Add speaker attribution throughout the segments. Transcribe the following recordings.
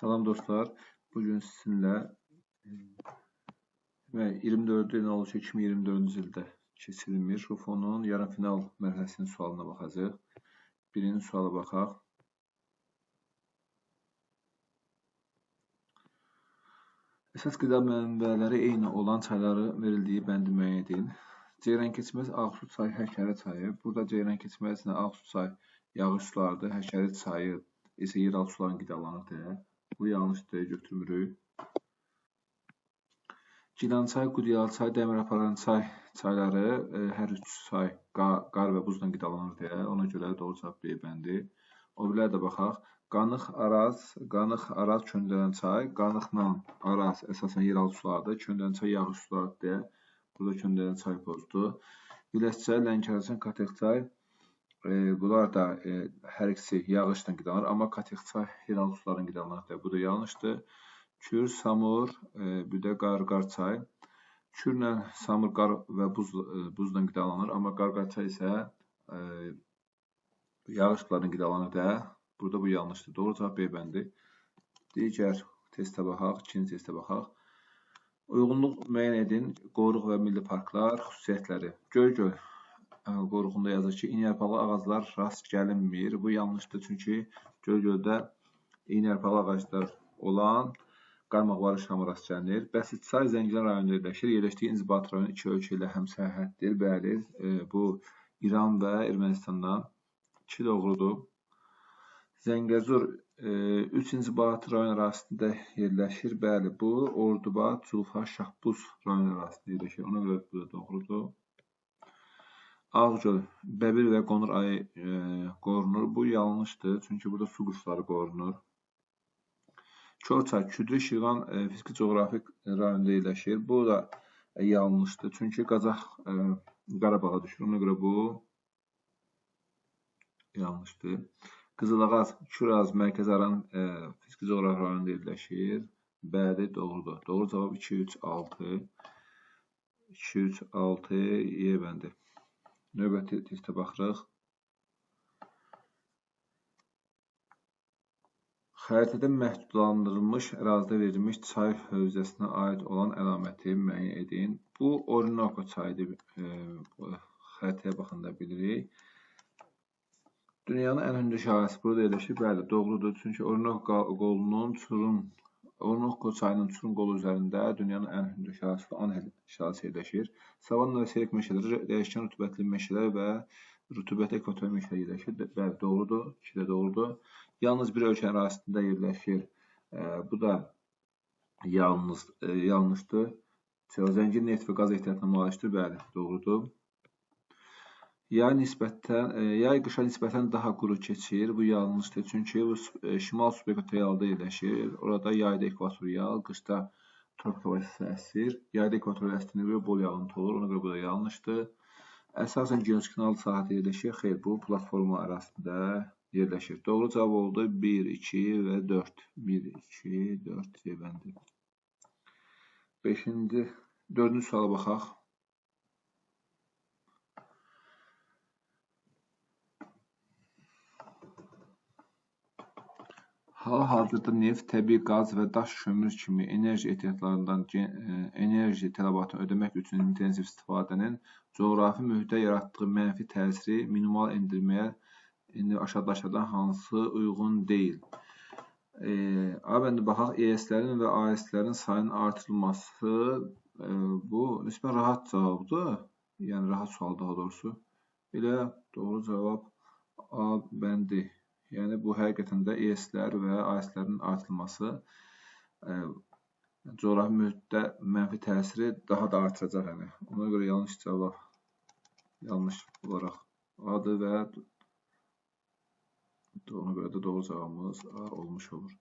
Speaker 1: Salam dostlar. Bugün sizinlə 24/06/2024-cü ildə keçirilmiş Rufonun yarımfinal mərhələsinin sualına baxacağıq. Birinci suala baxaq. Əsas qida mənbələri eyni olan çayları verildiyi bəndi müəyyən edin. Ceyrankeçməz Ağsu çayı, Həkəri çayı. Burada Ceyrankeçməzlə Ağsu çayı yağış sularıdır. Həkəri çayı isə yeraltı suların qidalanır. Bu yanlışdır, götürmürük. Gilançay, Qudiyalıçay, Dəmiraparan çayları hər üç çay qar və buzla qidalanır. Ona görə doğru cavab B bəndi. O birilər də baxaq. Qanıq, Araz, Köndələn çay. Qanıqla Araz əsasən yeraltı sulardır. Köndələn çay yağış sularıdır. Burada Köndələn çay pozdur. Güləsçay, Lənkəran, Katexçay. Bunlar da hər ikisi yağışla qidalanır. Amma Katexçay yeraltı suların qidalanır. Bu da yanlışdır. Kür, Samur, bir də Qarqarçay. Kürlə Samur qar və buzla qidalanır. Amma Qarqarçay isə yağış sularına qidalanır. Burada bu yanlışdır. Doğru cavab B bəndi. Digər testə baxaq, ikinci testə baxaq. Uyğunluq müəyyən edin. Qoruq və milli parklar xüsusiyyətləri. Göygöl qoruğunda yazır ki, iynəyarpaqlı ağaclar rast gəlinmir. Bu yanlışdır. Çünki Göygöldə iynəyarpaqlı ağaclar olan qarmaqları şamı rast gəlinir. Bəsitçay Zəngilan rayonunda yerləşir. Yerləşdiyi İnzibati rayonu iki ölkə ilə həmsərhəddir. Bəli, bu İran və Ermənistandan 2 doğrudur. Zəngəzur 3 İnzibati rayon arasında yerləşir. Bəli, bu Ordubad, Culfa, Şahbuz rayon arasında yerləşir. Ona görə bu da doğrudur. Ağgöl, Bəbir və Qonur ayı qorunur. Bu yanlışdır. Çünki burada su quşları qorunur. Körçay, Küdri, Şirvan fiziki coğrafik rayonunda yerləşir. Bu da yanlışdır. Çünki Qazax Qarabağa düşür. Ona görə bu yanlışdır. Qızılağac, Küraz, Mərkəzi Aran fiziki coğrafik rayonunda yerləşir. Bəli, doğrudur. Doğru cavab 2-3-6. 2-3-6 E bəndi. Növbəti testə baxırıq. Xəritədə məhdudlandırılmış ərazidə verilmiş çay hövzəsinə aid olan əlaməti müəyyən edin. Bu Orinoco çayıdır. Xəritəyə baxanda bilirik. Dünyanın ən hündür şaləsi burada yerləşir. Bəli, doğrudur. Çünki Orinoco çayının Çurun qolu üzərində dünyanın ən hündür şaləsi Anhel şaləsi yerləşir. Savanna və seyrek meşələri, dəyişkən rütubətli meşələr və rütubətli ekvator meşələri yerləşir. Bəli, doğrudur. 2 də doğrudur. Yalnız bir ölkə ərazisində yerləşir. Bu da yanlışdır. Zəngin neft və qaz ehtiyatına malikdir. Bəli, doğrudur. Yay qışa nisbətən daha quru keçir. Bu yanlışdır. Çünki şimal subekvatorialda yerləşir. Orada yayda ekvatorial, qışda tropik hava hissəsi əsir. Yayda ekvatorial əsdiyinə görə bol yağıntı olur. Ona görə bu da yanlışdır. Əsasən geoskinalı sahədə yerləşir. Xeyr, bu platforma arasında yerləşir. Doğru cavab oldu 1, 2 və 4. 1, 2, 4 bəndi. 4-cü suala baxaq. Hal-hazırda neft, təbii qaz və daş kömür kimi enerji ehtiyatlarından enerji tələbatını ödəmək üçün intensiv istifadənin coğrafi mühitə yaratdığı mənfi təsiri minimal endirməyə aşağıdakılardan hansı uyğun deyil? Bəndə baxaq, ES-lərin və AS-lərin sayının artırılması bu nisbətən rahat cavabdır. Yəni rahat sual daha doğrusu. Elə doğru cavab A bəndi. Yəni bu həqiqətən də ES-lər və AS-lərin artırılması coğrafi mühitdə mənfi təsiri daha da artıracaq. Ona görə yanlış cavab yanlış olaraq A-dır və ona görə də doğru cavabımız A olmuş olur.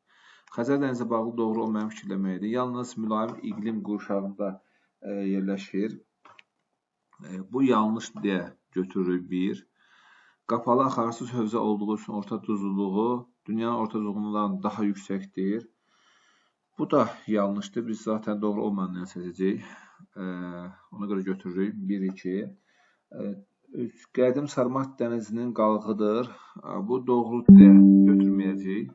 Speaker 1: Xəzər dənizə bağlı doğru olmayan fikirləməkdir. Yalnız mülayim iqlim qurşağında yerləşir. Bu yanlış deyə götürürük 1. Qapalı axarsız hövzə olduğu üçün orta duzluluğu dünyanın orta duzluluğundan daha yüksəkdir. Bu da yanlışdır. Biz zaten doğru olmayanları seçəcəyik. Ona görə götürürük 1, 2. Qədim Sarmat dənizinin qalğıdır. Bu doğru deyə götürməyəcəyik.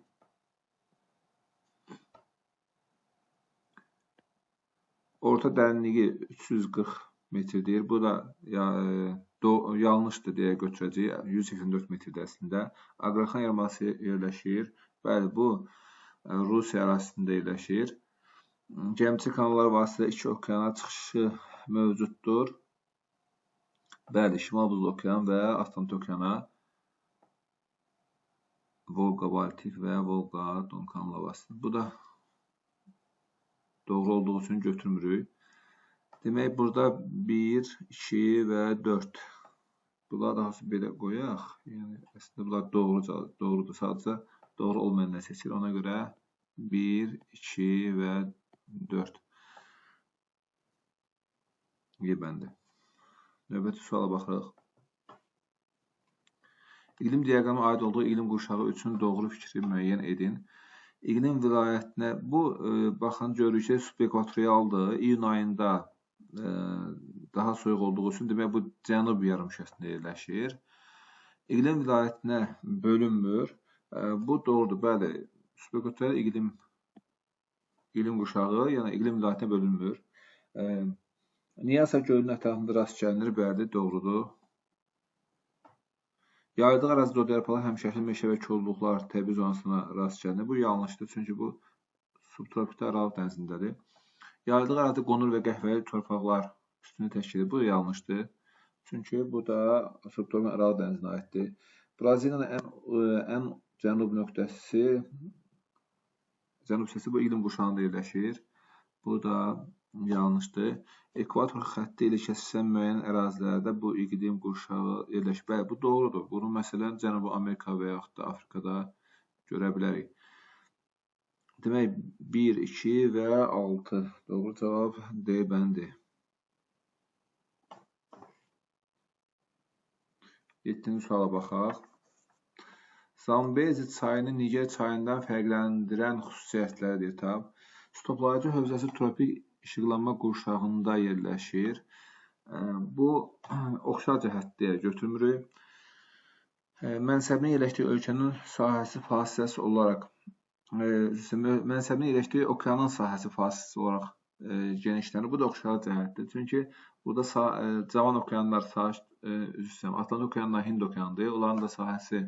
Speaker 1: orta dərinliyi 340 metrdir. Bu da yanlışdır deyə götürəcəyik. 184 metrdir əslində. Aqraxan yarımadası yerləşir. Bəli, bu Rusiya ərazisində yerləşir. Gəmiçi kanallar vasitəsilə iki okeana çıxışı mövcuddur. Bəli, Şimal Buzlu okean və Atlant okeana, Volqa, Baltik və Volqa, Don kanalları vasitəsilə. Bu da doğru olduğu üçün götürmürük. Demək, burada 1, 2 və 4. Bunlar daha sonra belə qoyaq. Yəni, əslində bunlar doğrudur. Sadəcə doğru olmayanlar seçir. Ona görə 1, 2 və 4. Y bəndi. Növbəti suala baxırıq. İqlim diaqramına aid olduğu iqlim qurşağı üçün doğru fikri müəyyən edin. İqlim vilayətinə, bu, baxın, görürük ki, subekvatorialdır. İyun ayında daha soyuq olduğu üçün, demək, bu cənub yarımkürəsində yerləşir. İqlim vilayətinə bölünmür. Bu doğrudur, bəli. Subekvatorial iqlim qurşağı, yəni iqlim vilayətinə bölünmür. Nyasa gölünün ətrafında rast gəlinir, bəli, doğrudur. Yaylıq ərazidə odyarpalı həmişəşli meşə və kolluqlar təbii zonasına rast gəlinir. Bu yanlışdır, çünki bu subtropikdə Aralıq dənizindədir. Yaylıq ərazidə qonur və qəhvəli torpaqlar üstünü təşkil edir. Bu yanlışdır, çünki bu da subtropik Aralıq dənizinə aiddir. Braziliyanın ən cənub nöqtəsi, cənub hissəsi bu iqlim qurşağında yerləşir. Bu da yanlışdır. Ekvator xətti ilə kəsilən müəyyən ərazilərdə bu iqlim qurşağı yerləşir. Bəli, bu doğrudur. Bunu məsələn Cənubi Amerika və yaxud da Afrikada görə bilərik. Demək, 1, 2 və 6. Doğru cavab D bəndi. 7-ci suala baxaq. Zambezi çayını Niger çayından fərqləndirən xüsusiyyətlərdir. Stoplayıcı hövzəsi tropik işıqlanma qurşağında yerləşir. Bu, oxşar cəhətdə götürmürük. Mənsəbinin yerləşdiyi ölkənin sahəsi fasiləsiz olaraq, mənsəbinin yerləşdiyi okeanın sahəsi fasiləsiz olaraq genişlənir. Bu da oxşar cəhətdir. Çünki burada cavan okeanlar, Atlant okeanlar, Hind okeanıdır. Onların da sahəsi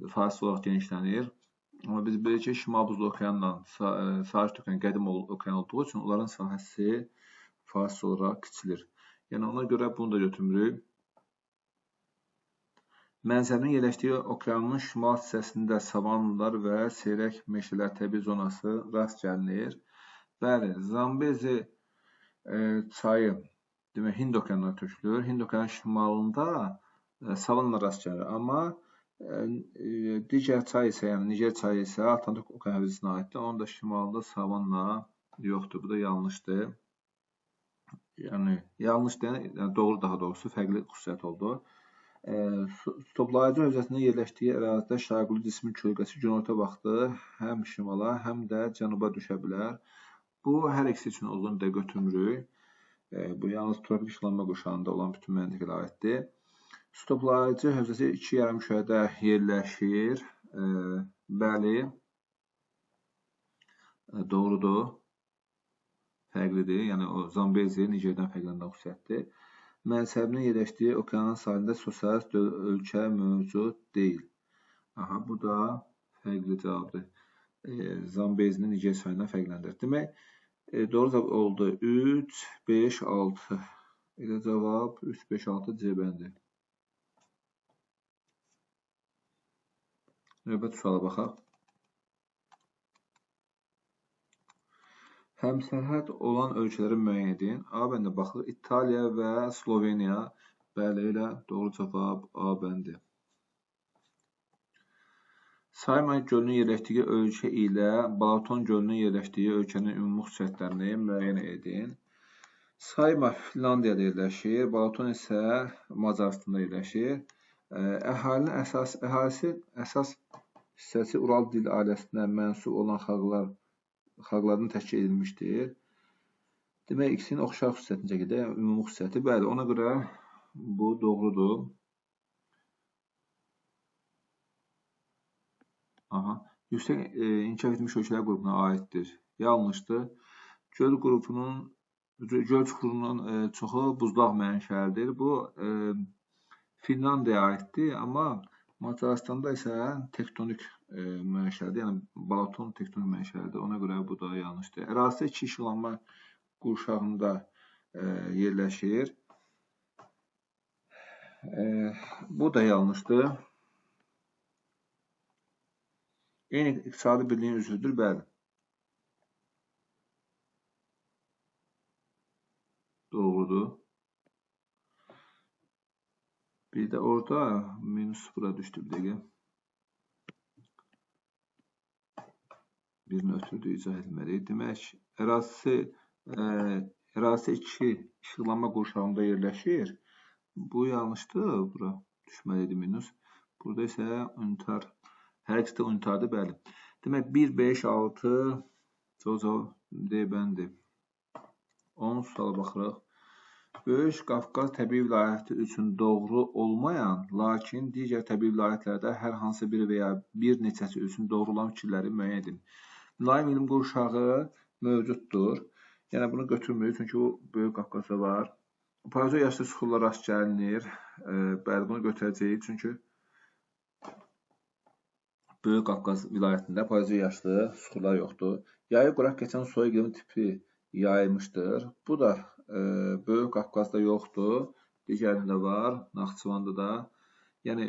Speaker 1: fasiləsiz olaraq genişlənir. Amma biz bilirik ki, Şimal Buzlu okeanla Sakit okean qədim okean olduğu üçün onların sahəsi fasiləsiz olaraq kiçilir. Yəni, ona görə bunu da götürmürük. Mənsəbinin yerləşdiyi okeanın şimal hissəsində savannalar və seyrək meşələr təbii zonası rast gəlinir. Bəli, Zambezi çayı demək, Hind okeanına tökülür. Hind okeanın şimalında savannalar rast gəlinir. Amma digər çay isə, yəni Niger çayı isə Atlantik okean hövzəsinə aiddir. Onun da şimalında savanna yoxdur. Bu da yanlışdır. Yəni, yanlış deyən, doğru daha doğrusu, fərqli xüsusiyyət oldu. Stoplayıcı hövzəsində yerləşdiyi ərazidə şaquli cismin kölgəsi günorta vaxtı həm şimala, həm də cənuba düşə bilər. Bu, hər ikisi üçün olduğunu da götürmürük. Bu, yalnız tropik işıqlanma qurşağında olan bütün məntəqələrə aiddir. Stoplayıcı hövzəsi iki yarımkürədə yerləşir. Bəli, doğrudur. Fərqlidir. Yəni, o Zambezi Nigerdən fərqlənən xüsusiyyətdir. Mənsəbinin yerləşdiyi okeanın sahilində sosialist ölkə mövcud deyil. Aha, bu da fərqli cavabdır. Zambezini Niger çayından fərqləndirir. Demək, doğru cavab oldu 3, 5, 6. Elə cavab 3, 5, 6 C bəndi. Növbəti suala baxaq. Həmsərhəd olan ölkələri müəyyən edin. A bəndə baxılır. İtaliya və Sloveniya. Bəli, elə doğru cavab A bəndi. Saymay gölünün yerləşdiyi ölkə ilə Balaton gölünün yerləşdiyi ölkənin ümumi xüsusiyyətlərini müəyyən edin. Saymay Finlandiyada yerləşir. Balaton isə Macaristanda yerləşir. Əhalinin əsas hissəsi Ural dil ailəsinə mənsub olan xalqlardan təşkil edilmişdir. Demək, ikisinin oxşar xüsusiyyətini çəkir, ümumi xüsusiyyəti. Bəli, ona görə bu doğrudur. Yüksək inkişaf etmiş ölkələr qrupuna aiddir. Yanlışdır. Göl qrupunun göl çuxurunun çoxu buzlaq mənşəlidir. Bu Finlandiyaya aiddir, amma Macaristanda isə tektonik mənşəlidir, yəni Balaton tektonik mənşəlidir. Ona görə bu da yanlışdır. Ərazi iki işıqlanma qurşağında yerləşir. Bu da yanlışdır. Eyni iqtisadi birliyin üzvüdür, bəli. Doğrudur. Bir də orada minus sıfıra düşdü bir dəqiqə. Bir nötrdə izah etməliyik. Demək, ərazi iki işıqlanma qurşağında yerləşir. Bu yanlışdır. Bura düşməliydi minus. Burada isə unitar, hər ikisi də unitardır, bəli. Demək, 1, 5, 6 cavab D bəndir. 10 suala baxırıq. Böyük Qafqaz təbii vilayəti üçün doğru olmayan, lakin digər təbii vilayətlərdə hər hansı biri və ya bir neçəsi üçün doğru olan fikirləri müəyyən edin. Mülayim iqlim qurşağı mövcuddur. Yəni bunu götürmürük, çünki o Böyük Qafqazda var. Paleozoy yaşlı suxurlar rast gəlinir. Bəli, bunu götürəcəyik, çünki Böyük Qafqaz vilayətində paleozoy yaşlı suxurlar yoxdur. Yayı quraq keçən soy iqlim tipi yayılmışdır. Bu da Böyük Qafqazda yoxdur. Digərində var, Naxçıvanda da. Yəni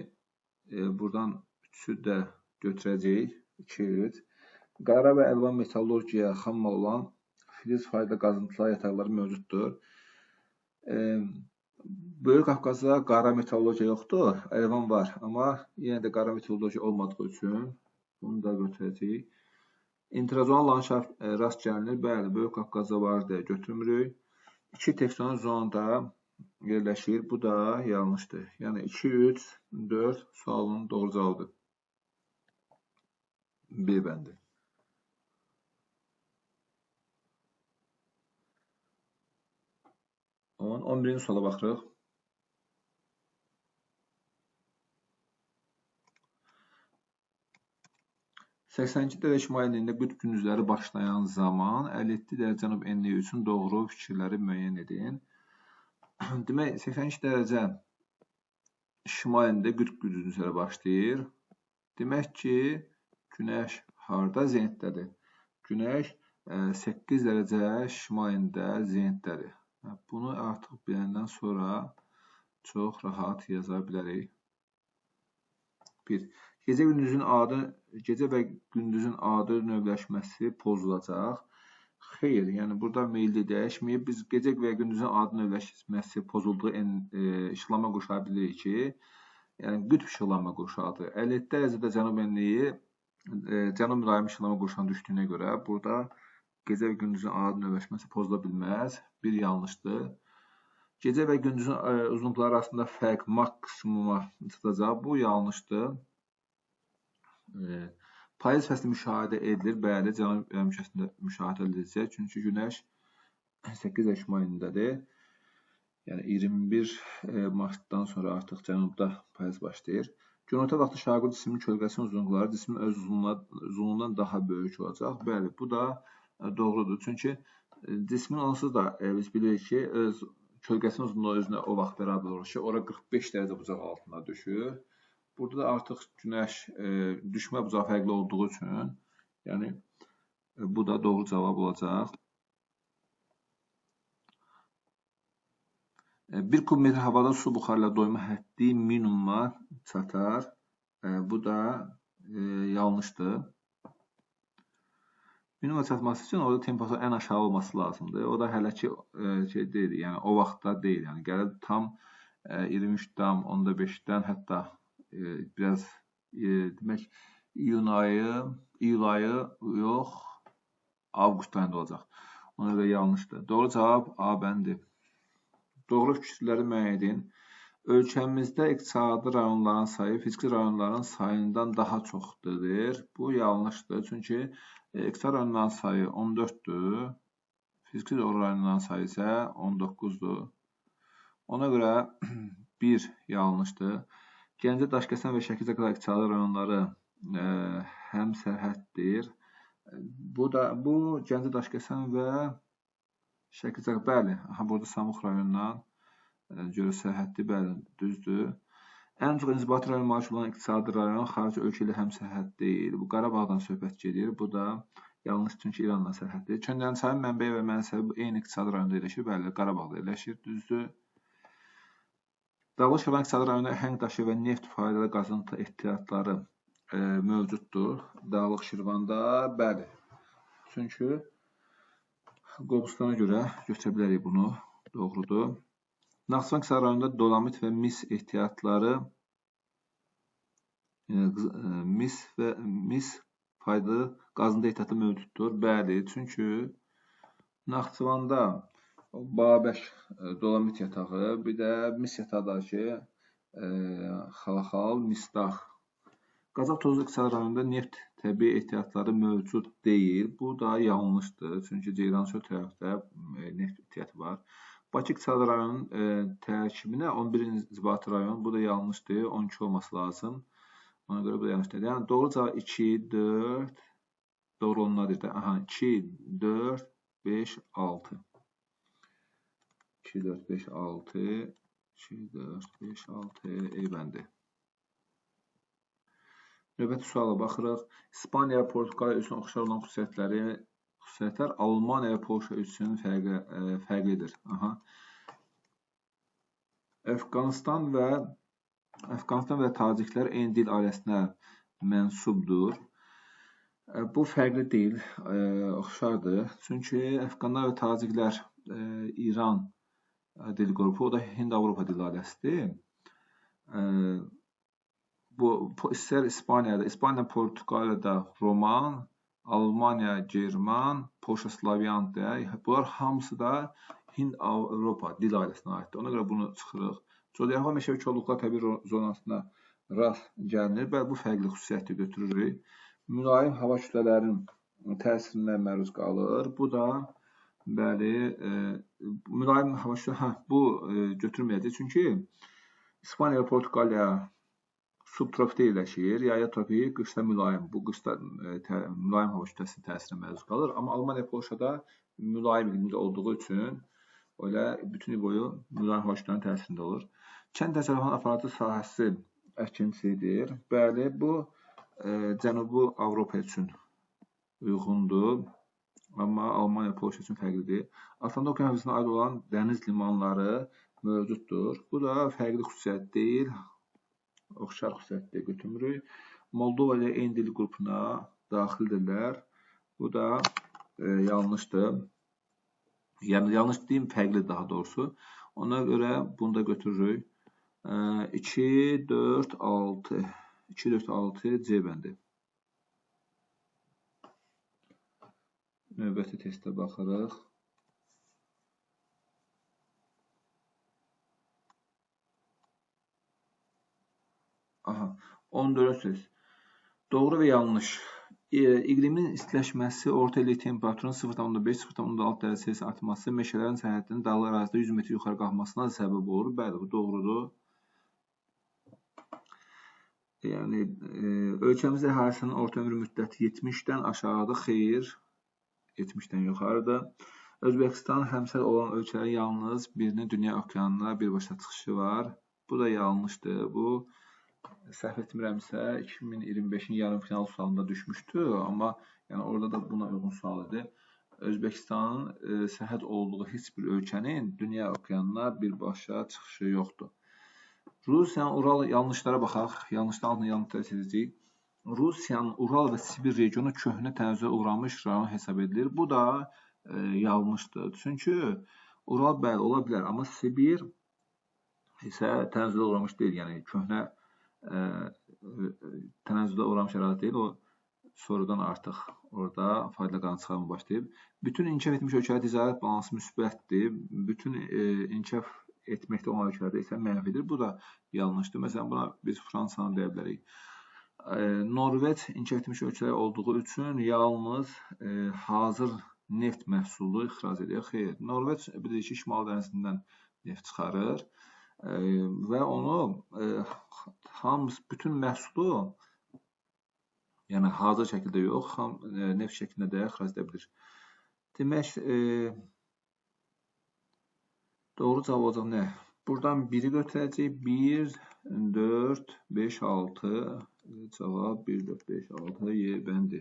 Speaker 1: buradan 3-ü də götürəcəyik. 2, 3. Qara və əlvan metallurgiya xammal olan filiz fayda qazıntılar yataqları mövcuddur. Böyük Qafqazda qara metallurgiya yoxdur, əlvan var. Amma yenə də qara metallurgiya olmadığı üçün bunu da götürəcəyik. İnterazonal landşaft rast gəlinir. Bəli, Böyük Qafqazda var deyə götürmürük. 2 tektonik zonada yerləşir. Bu da yanlışdır. Yəni 2, 3, 4 sualın doğru cavabıdır. B bəndi. 11-ci suala baxırıq. "82 dərəcə şimal enliyində qütb gündüzləri başlayan zaman 57 dərəcə cənub enliyi üçün doğru fikirləri müəyyən edin." Demək, 82 dərəcə şimal enliyində qütb gündüzləri başlayır. Demək ki, Günəş harda zenitdədir? Günəş 8 dərəcə şimal enliyində zenitdədir. Bunu artıq biləndən sonra çox rahat yaza bilərik. 1. Gecə və gündüzün adı növləşməsi pozulacaq. Xeyr, yəni burada meyilli dəyişməyib. Biz gecə və gündüzün adı növləşməsi pozulduğu işıqlanma qurşağı bilirik ki, yəni qütb işıqlanma qurşağıdır. 57 dərəcədə cənub enliyi cənub mülayim işıqlanma qurşağına düşdüyünə görə burada gecə və gündüzün adı növləşməsi pozula bilməz. Bir yanlışdır. Gecə və gündüzün uzunluqları arasında fərq maksimuma çatacaq. Bu yanlışdır. Payız fəsli müşahidə edilir. Bəli, cənub mühəssəsində müşahidə ediləcək. Çünki Günəş 8 dərəcə şimal enliyindədir. Yəni 21 martdan sonra artıq cənubda payız başlayır. Günorta vaxtı şaqül cismin kölgəsinin uzunluqları cismin öz uzunluğundan daha böyük olacaq. Bəli, bu da doğrudur. Çünki cismin onsuz da biz bilirik ki, öz kölgəsinin uzunluğu özünə o vaxt bərabər olur ki, ora 45 dərəcə bucaq altına düşür. Burada da artıq Günəş düşmə bucağı fərqli olduğu üçün, yəni bu da doğru cavab olacaq. 1 kub metr havada su buxarı ilə doyma həddi minimuma çatar. Bu da yanlışdır. Minimuma çatması üçün orada temperatur ən aşağı olması lazımdır. O da hələ ki deyil, yəni o vaxtda deyil. Yəni gəlib tam 23-dən, 15-dən hətta biraz demək iyul ayı yox, avqust ayında olacaq. Ona görə yanlışdır. Doğru cavab A bəndi. Doğru fikirləri müəyyən edin. Ölkəmizdə iqtisadi rayonların sayı fiziki rayonların sayından daha çoxdur. Bu yanlışdır. Çünki iqtisadi rayonların sayı 14-dür. Fiziki rayonların sayı isə 19-dur. Ona görə 1 yanlışdır. Gəncə, Daşkəsən və Şəkicə qədər iqtisadi rayonları həm sərhəddir. Bu Gəncə, Daşkəsən və Şəkilcə, bəli, burada Samux rayonundan görə sərhəddi, bəli, düzdür. Ən çox inzibati rayon maaş olan iqtisadi rayon xarici ölkə ilə həmsərhəd deyil. Bu Qarabağdan söhbət gedir. Bu da yanlış, çünki İranla sərhəddir. Kəndəliçayın mənbəyi və mənsəbi eyni iqtisadi rayonda yerləşir. Bəli, Qarabağda yerləşir, düzdür. Dağlıq Şirvan iqtisadi rayonunda əhəng daşı və neft faydalı qazıntı ehtiyatları mövcuddur. Dağlıq Şirvanda, bəli. Çünki Qobustana görə götürə bilərik bunu. Doğrudur. Naxçıvan iqtisadi rayonunda dolomit və mis ehtiyatları mis faydalı qazıntı ehtiyatı mövcuddur. Bəli, çünki Naxçıvanda Babəş dolomit yatağı, bir də mis yatağı ki, Xalaxal, Misdağ. Qazax Tozlu iqtisadi rayonunda neft təbii ehtiyatları mövcud deyil. Bu da yanlışdır. Çünki Ceyrançöl tərəfdə neft ehtiyatı var. Bakı iqtisadi rayonunun tərkibinə 11 inzibati rayon. Bu da yanlışdır. 12 olması lazım. Ona görə bu da yanlışdır. Yəni doğru cavab 2, 4, doğru onlardır da. Aha, 2, 4, 5, 6. 2, 4, 5, 6. 2, 4, 5, 6. Eybəndi. Növbəti suala baxırıq. İspaniya, Portuqaliya üçün oxşar olan xüsusiyyətlər Almaniya və Polşa üçün fərqlidir. Əfqanistan və Taciklər eyni dil ailəsinə mənsubdur. Bu fərqli deyil, oxşardır. Çünki Əfqanlar və Taciklər İran dil qrupu, o da Hind-Avropa dil ailəsidir. Bu istər İspaniyada, İspaniya, Portuqaliyada Roman, Almaniya, German, Polşa, Slavyandır. Bunlar hamısı da Hind-Avropa dil ailəsinə aiddir. Ona görə bunu çıxırıq. Coğrafi meşəvi kolluqlar təbii zonasına rast gəlinir. Bəli, bu fərqli xüsusiyyəti götürürük. Mülayim hava kütlələrinin təsirinə məruz qalır. Bu da, bəli, mülayim hava kütlələri, bu götürməyəcək. Çünki İspaniya və Portuqaliya subtropikdə yerləşir, yayda tropik, qışda mülayim. Bu qışda mülayim hava kütləsinin təsirinə məruz qalır. Amma Almaniya, Polşada mülayim iqlimdə olduğu üçün elə bütün il boyu mülayim hava kütlələrinin təsirində olur. Kənd təsərrüfatının aparıcı sahəsi əkinçidir. Bəli, bu Cənubi Avropa üçün uyğundur. Amma Almaniya, Polşa üçün fərqlidir. Atlantik Okean hövzəsinə aid olan dəniz limanları mövcuddur. Bu da fərqli xüsusiyyət deyil. Oxşar xüsusiyyətdə götürmürük. Moldova ilə eyni dil qrupuna daxildirlər. Bu da yanlışdır. Yəni, yanlış deyim, fərqli daha doğrusu. Ona görə bunu da götürürük. 2, 4, 6. 2, 4, 6 C bəndi. Növbəti testə baxırıq. Aha, 14 söz. Doğru və yanlış. İqlimin istiləşməsi, orta illik temperaturun 0,5-0,6 dərəcə Selsi artması meşələrin sərhədinin dağlıq ərazidə 100 metr yuxarı qalxmasına səbəb olur. Bəli, bu doğrudur. Yəni, ölkəmizdə əhalinin orta ömrü müddəti 70-dən aşağıdır, xeyr, 70-dən yuxarıdır. Özbəkistan həmsər olan ölkələrin yalnız birinin dünya okeanına birbaşa çıxışı var. Bu da yanlışdır. Bu, səhv etmirəmsə, 2025-in yarım final sualında düşmüşdü, amma yəni orada da buna uyğun sual idi. Özbəkistanın sərhəd olduğu heç bir ölkənin dünya okeanına birbaşa çıxışı yoxdur. Rusiyanın Ural yanlışlara baxaq. Yanlışdan altına yanlışlar seçəcəyik. Rusiyanın Ural və Sibir regionu köhnə tənəzzülə uğramış rayon hesab edilir. Bu da yanlışdır. Çünki Ural bəli ola bilər, amma Sibir isə tənəzzülə uğramış deyil. Yəni köhnə tənəzzülə uğramış ərazi deyil, o sonradan artıq orada fayda qazanc çıxarmaya başlayıb. Bütün inkişaf etmiş ölkələrdə ticarət balansı müsbətdir. Bütün inkişaf etməkdə olan ölkələrdə isə mənfidir. Bu da yanlışdır. Məsələn, buna biz Fransanı deyə bilərik. Norveç inkişaf etmiş ölkələr olduğu üçün yalnız hazır neft məhsulu ixrac edir. Xeyr, Norveç bilirik ki, Şimal dənizindən neft çıxarır və onu bütün məhsulu, yəni hazır şəkildə yox, neft şəklində də ixrac edə bilir. Demək, Doğru cavab olacaq nə? Buradan 1-i götürəcəyik. 1, 4, 5, 6. Cavab 1, 4, 5, 6. Y bəndi.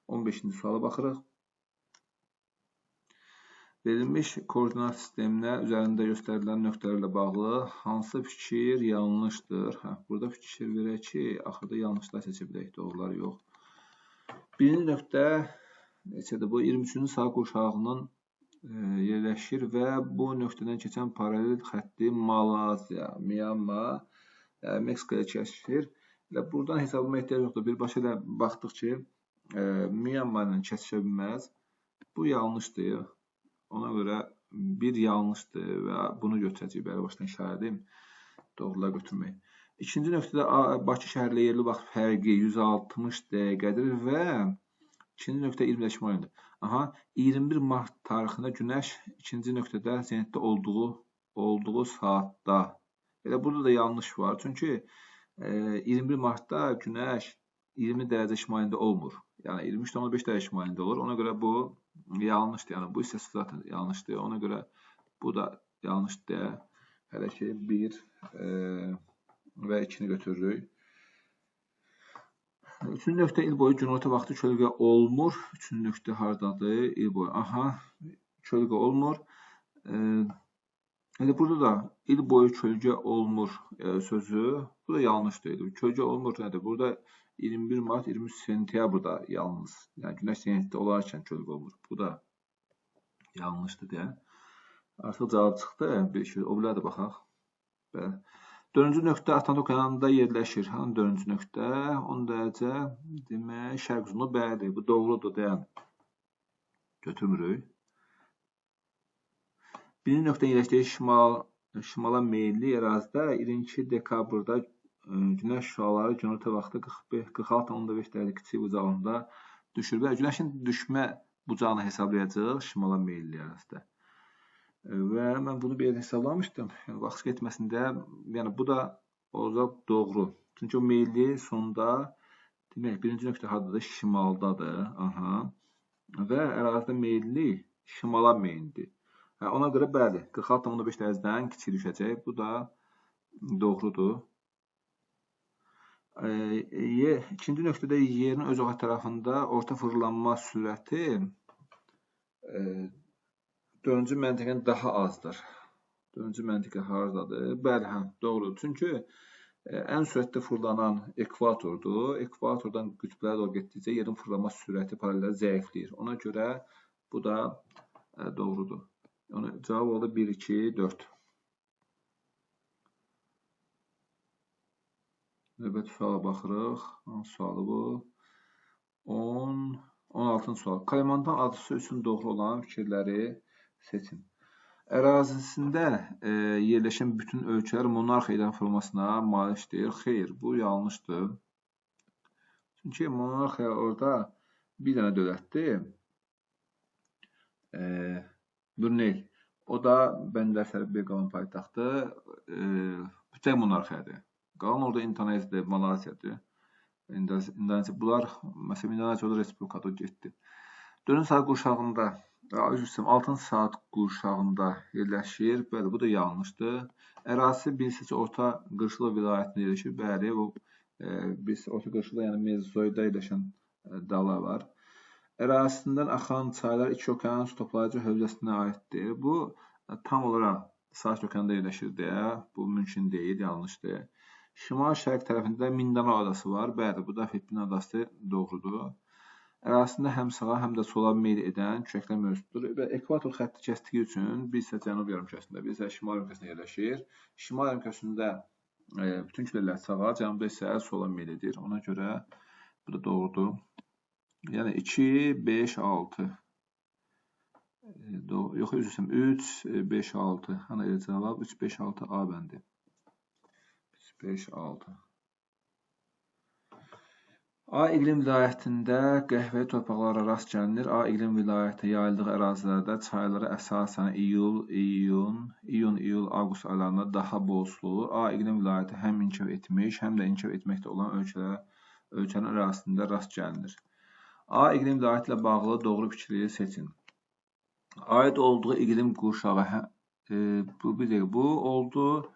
Speaker 1: 15-ci suala baxırıq. Verilmiş koordinat sisteminə üzərində göstərilən nöqtələrlə bağlı hansı fikir yanlışdır? Burada fikir verək ki, axırda yanlışlar seçə bilək, doğrular yox. Birinci nöqtə neçədir? Bu 23-cü saat qurşağının yerləşir və bu nöqtədən keçən paralel xətti Malayziya, Myanmar, Meksikaya kəsir. Buradan hesablama ehtiyac yoxdur. Birbaşa ilə baxdıq ki, Myanmarla kəsişə bilməz. Bu yanlışdır. Ona görə bir yanlışdır və bunu götürəcəyik. Bəli, başdan işarə edeyim. Doğrular götürmək. İkinci nöqtədə Bakı şəhərlə yerli vaxt fərqi 160 dəqiqədir və ikinci nöqtə 20 mayındır. 21 mart tarixində günəş ikinci nöqtədə zenitdə olduğu saatda. Elə burada da yanlış var. Çünki 21 martda günəş 20 dərəcə şimalində olmur. Yəni 23,5 dərəcə şimalində olur. Ona görə bu yanlışdır. Yəni bu hissəsi zaten yanlışdır. Ona görə bu da yanlışdır. Hələ ki 1 və 2-ni götürürük. Üçüncü nöqtə il boyu günorta vaxtı kölgə olmur. Üçüncü nöqtə hardadır? İl boyu. Kölgə olmur. Burada da il boyu kölgə olmur sözü. Bu da yanlışdır. Kölgə olmur nədir? Burada 21 mart, 23 sentyabrda yalnız. Yəni günəş zenitdə olarkən kölgə olmur. Bu da yanlışdır deyə. Artıq cavab çıxdı. Bir şey, o bilə də baxaq. Bəli. Dördüncü nöqtə Atlantik okeanında yerləşir. Hanı dördüncü nöqtə? 10 dərəcə demək şərq uzunluğu bəli. Bu doğrudur deyə götürmürük. Birinci nöqtə yerləşdiyi şimala meyilli ərazidə 22 dekabrda günəş şüaları günorta vaxtı 46,5 dərəcə kiçik bucağında düşür. Günəşin düşmə bucağını hesablayacaq şimala meyilli ərazidə. Və mən bunu bir hesablamışdım. Yəni vaxt getməsində, yəni bu da olacaq doğru. Çünki o meyilli sonda demək birinci nöqtə hardadır? Şimaldadır. Və ərazidə meyilli şimala meyillidir. Ona görə bəli, 46,5 dərəcədən kiçik düşəcək. Bu da doğrudur. İkinci nöqtədə yerin öz oxu tərəfində orta fırlanma sürəti 4-cü məntəqədən daha azdır. 4-cü məntəqə haradadır? Bəli, doğrudur. Çünki ən sürətli fırlanan ekvatordur. Ekvatordan qütblərə doğru getdikcə yerin fırlanma sürəti paraleldə zəifləyir. Ona görə bu da doğrudur. Cavab oldu 1, 2, 4. Növbəti suala baxırıq. Hansı sualı bu? 16-cı sual. Kalimantan adısı üçün doğru olan fikirləri seçin. Ərazisində yerləşən bütün ölkələr monarxiya idarə formasına malikdir. Xeyr, bu yanlışdır. Çünki monarxiya orada bir dənə dövlətdir. Brunei. O da Bəndər bir qalan paytaxtı. Bütək monarxiyadır. Qalan orada İndoneziyadır, Malaysiyadır. İndoneziya. Bunlar, məsələn, İndoneziyada respublikada getdi. 4-cü saat qurşağında, 6-cı saat qurşağında yerləşir. Bəli, bu da yanlışdır. Ərazisi bir hissəsi orta qırşılı vilayətində yerləşir. Bəli, bu orta qırşılı, yəni Mezozoyda yerləşən dağlar var. Ərazisindən axan çaylar iki okeanın su toplayıcı hövzəsinə aiddir. Bu tam olaraq Sakit okeanda yerləşir deyə, bu mümkün deyil, yanlışdır. Şimal-şərq tərəfində Mindanao adası var. Bəli, bu da Filippin adası doğrudur. Ərazisində həm sağa, həm də sola meyl edən kürəklər mövcuddur. Və ekvator xətti kəsdiyi üçün bir isə cənub yarımkürəsində, bir isə şimal yarımkürəsində yerləşir. Şimal yarımkürəsində bütün külələr sağa, cənubda isə sola meyl edir. Ona görə bu da doğrudur. Yəni 2, 5, 6. Yox, üzr istəyirəm. 3, 5, 6. Hanı elə cavab? 3, 5, 6 A bəndi. 5, 6. A iqlim vilayətində qəhvəyi torpaqlara rast gəlinir. A iqlim vilayəti yayıldığı ərazilərdə çayları əsasən iyun, avqust aylarında daha bol sulur. A iqlim vilayəti həm inkişaf etmiş, həm də inkişaf etməkdə olan ölkənin ərazisində rast gəlinir. A iqlim vilayəti ilə bağlı doğru fikri seçin. Aid olduğu iqlim qurşağı bu oldu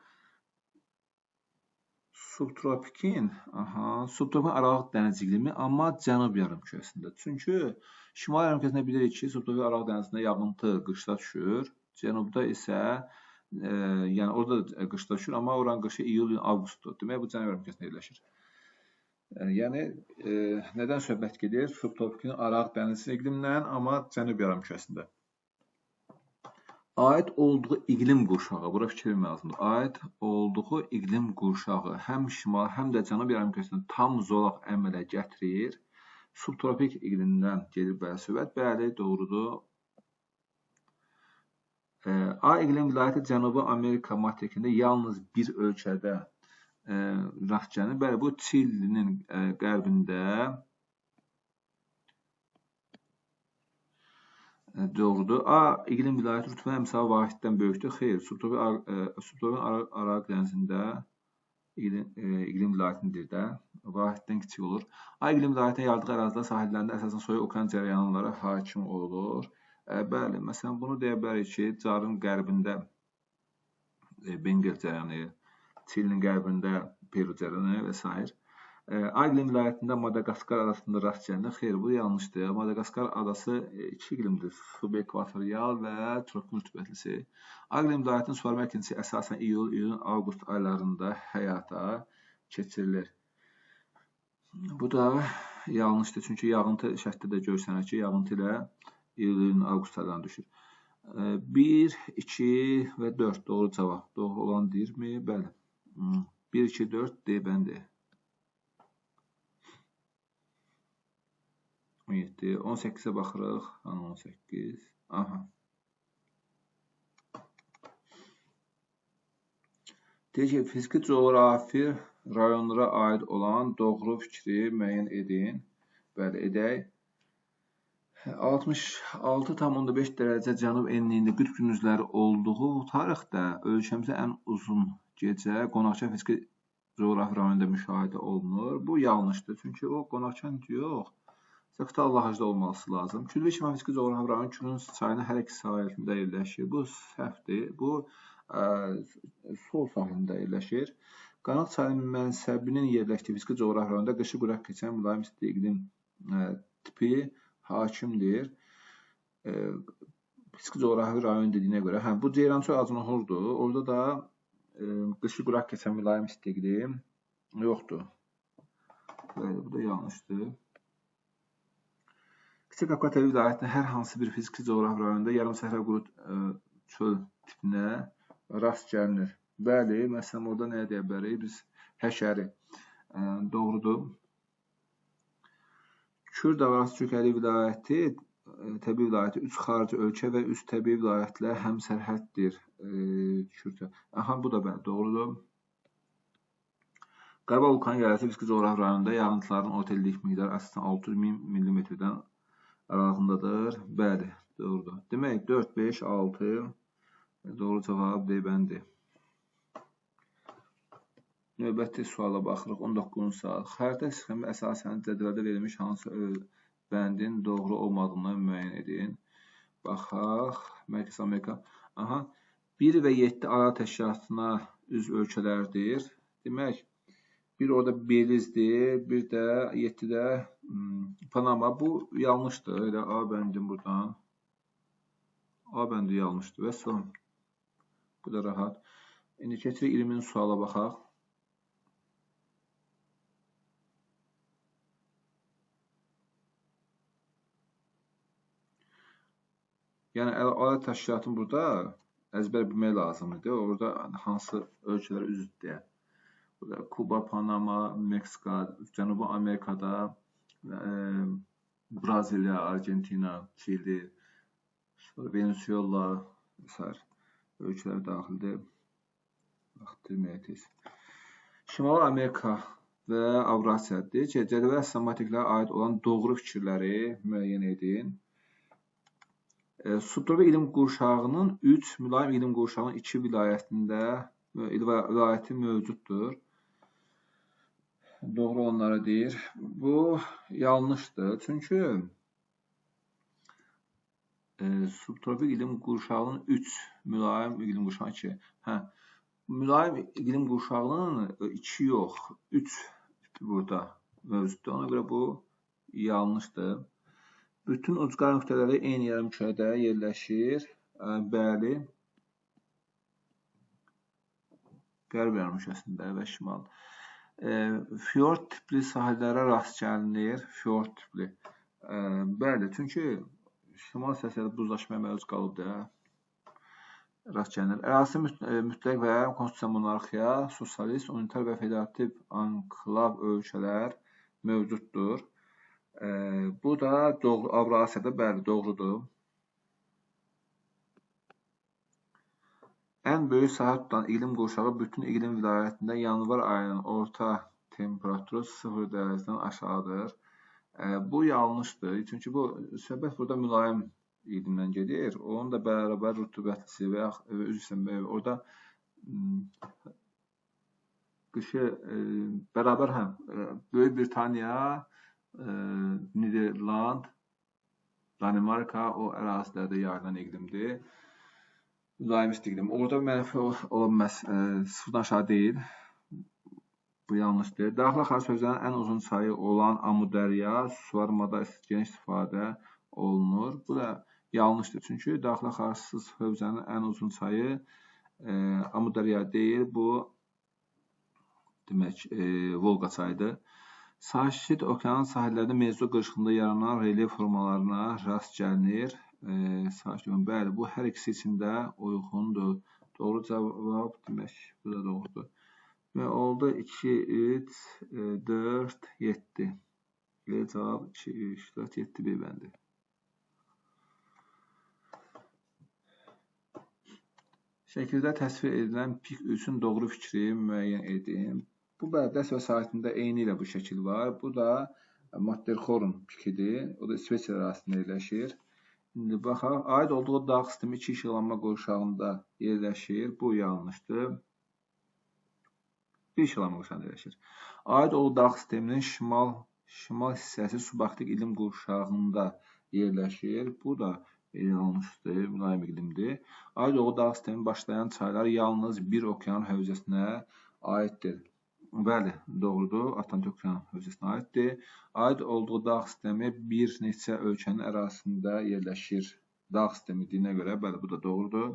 Speaker 1: subtropikin Aralıq dəniz iqlimi, amma cənub yarımkürəsində. Çünki şimal yarımkürəsində bilirik ki, subtropik Aralıq dənizində yağıntı qışda düşür. Cənubda isə yəni orada da qışda düşür, amma oranın qışı iyul, avqustdur. Demək bu cənub yarımkürəsində yerləşir. Yəni nədən söhbət gedir? Subtropikin Aralıq dəniz iqlimindən, amma cənub yarımkürəsində. Aid olduğu iqlim qurşağı, bura fikir vermək lazımdır. Aid olduğu iqlim qurşağı həm şimal, həm də cənub yarımkürəsində tam zolaq əmələ gətirir. Subtropik iqlimdən gedir bəli söhbət. Bəli, doğrudur. A iqlim vilayəti Cənubi Amerika materikində yalnız bir ölkədə rast gəlinir. Bəli, bu Çilinin qərbində doğrudur. A iqlim vilayəti rütbə əmsalı vahiddən böyükdür. Xeyr, subtropik Aralıq dənizində iqlim vilayətindir də, vahiddən kiçik olur. A iqlim vilayətinin yayıldığı ərazilər sahillərində əsasən soyuq okean cərəyanları hakim olur. Bəli, məsələn bunu deyə bilərik ki, Carın qərbində Bengal cərəyanı, Çilinin qərbində Peru cərəyanı və s. A iqlim vilayətində Madagaskar adasında rast gəlinir. Xeyr, bu yanlışdır. Madagaskar adası iki iqlimdir. Subekvatorial və tropik rütubətlisi. A iqlim vilayətinin suvarma əkinçisi əsasən iyul, avqust aylarında həyata keçirilir. Bu da yanlışdır. Çünki yağıntı şərtdə də görsənir ki, yağıntı ilə iyul, avqust aylarında düşür. 1, 2 və 4 doğru cavab. Doğru olan deyirmi? Bəli. 1, 2, 4 D bəndi. 17, 18'e baxırıq. 18. Aha. Deyir ki, fiziki coğrafi rayonlara aid olan doğru fikri müəyyən edin. Bəli, edək. 66,5 dərəcə cənub enliyində qütb gündüzləri olduğu tarixdə ölkəmizdə ən uzun gecə qonaqçay fiziki coğrafi rayonunda müşahidə olunur. Bu yanlışdır. Çünki o qonaqçay yox. Zaqatala Lahajda olması lazım. Külli Şimal fiziki coğrafi rayon Kürün çayının hər iki sahilində yerləşir. Bu səhvdir. Bu sol sahilində yerləşir. Qanaq çayının mənsəbinin yerləşdiyi fiziki coğrafi rayonda qışı quraq keçən mülayim isti iqlim tipi hakimdir. Fiziki coğrafi rayon dediyinə görə, bu Ceyrançay Acınahurdur. Orada da qışı quraq keçən mülayim isti iqlim yoxdur. Bu da yanlışdır. Kiçik Qafqatəri vilayətinin hər hansı bir fiziki coğrafi rayonunda yarım səhra quru çöl tipinə rast gəlinir. Bəli, məsələn orada nə deyə bilərik? Biz həşəri. Doğrudur. Kürd Avrasya Türkiyəli vilayəti, təbii vilayəti 3 xarici ölkə və 3 təbii vilayətlə həmsərhəddir. Bu da bəli, doğrudur. Qarabağ vulkan yayılası fiziki coğrafi rayonunda yağıntıların orta illik miqdarı əsasən 600.000 mm-dən aralığındadır. Bəli, doğrudur. Demək 4, 5, 6 doğru cavab D bəndi. Növbəti suala baxırıq. 19-cu sual. Xəritə sxemi əsasən cədvəldə verilmiş hansı bəndin doğru olmadığını müəyyən edin. Baxaq. Mərkəzi Amerika. 1 və 7 ara təşkilatına üzv ölkələrdir. Demək, bir orada Belizdir, bir də 7-də Panama. Bu yanlışdır. Elə A bəndim buradan. A bəndi yanlışdır və son. Bu da rahat. İndi keçirik 20-ci suala baxaq. Yəni, ala təşkilatın burada əzbər bilmək lazımdır. Orada hansı ölkələr üzvdür deyə. Burada Kuba, Panama, Meksika, Cənubi Amerikada, Braziliya, Argentina, Çili, Venezuela və s. ölkələr daxildir. Şimali Amerika və Avrasiyadır ki, cədvəl sistematiklərə aid olan doğru fikirləri müəyyən edin. Subtropik iqlim qurşağının 3, mülayim iqlim qurşağının 2 vilayəti mövcuddur. Doğru onları deyir. Bu yanlışdır. Çünki subtropik iqlim qurşağının 3, mülayim iqlim qurşağının 2. Mülayim iqlim qurşağının 2 yox, 3 burada mövcuddur. Ona görə bu yanlışdır. Bütün ucqar nöqtələri eyni yarımkürədə yerləşir. Bəli. Qərb yarımkürəsində və şimal. Fjord tipli sahillərə rast gəlinir. Fjord tipli. Bəli, çünki şimal hissəsində buzlaşmaya məruz qalıbdır. Rast gəlinir. Ərazi mütləq və konstitusiya monarxiya, sosialist, unitar və federativ anklav ölkələr mövcuddur. Bu da Avrasiyada bəli doğrudur. Ən böyük sahə tutan iqlim qurşağı bütün iqlim vilayətində yanvar ayının orta temperaturu 0 dərəcədən aşağıdır. Bu yanlışdır. Çünki bu söhbət burada mülayim iqlimdən gedir. Onun da bərabər rütubətlisi və orada qışı bərabər Böyük Britaniya, Niderland, Danimarka o ərazilərdə yayılan iqlimdir. Mülayimist iqlim. Orada mənfi ola bilməz. Sıfırdan aşağı deyil. Bu yanlışdır. Daxili xarici hövzənin ən uzun çayı olan Amudərya suvarmada geniş istifadə olunur. Bu da yanlışdır. Çünki daxili xarici hövzənin ən uzun çayı Amudərya deyil. Bu demək Volqa çayıdır. Sakit okeanın sahillərində mevzu qırışığında yaranan relyef formalarına rast gəlinir. Bəli, bu hər ikisi üçün də uyğundur. Doğru cavab demək, bu da doğrudur. Və oldu 2, 3, 4, 7. Cavab 2, 3, 4, 7 bir bəndi. Şəkildə təsvir edilən pik üçün doğru fikri müəyyən edin. Bu dərs vəsaitində eyni ilə bu şəkil var. Bu da Matterhorn pikidir. O da İsveçrə ərazisində yerləşir. İndi baxaq, aid olduğu dağ sistemi 2 işıqlanma qurşağında yerləşir. Bu yanlışdır. Bir işıqlanma qurşağında yerləşir. Aid olduğu dağ sisteminin şimal hissəsi subarktik iqlim qurşağında yerləşir. Bu da yanlışdır, mülayim iqlimdir. Aid olduğu dağ sistemi başlayan çaylar yalnız bir okean hövzəsinə aiddir. Bəli, doğrudur. Atlantik okean hövzəsinə aiddir. Aid olduğu dağ sistemi bir neçə ölkənin ərazisində yerləşir. Dağ sistemi deyinə görə, bəli, bu da doğrudur.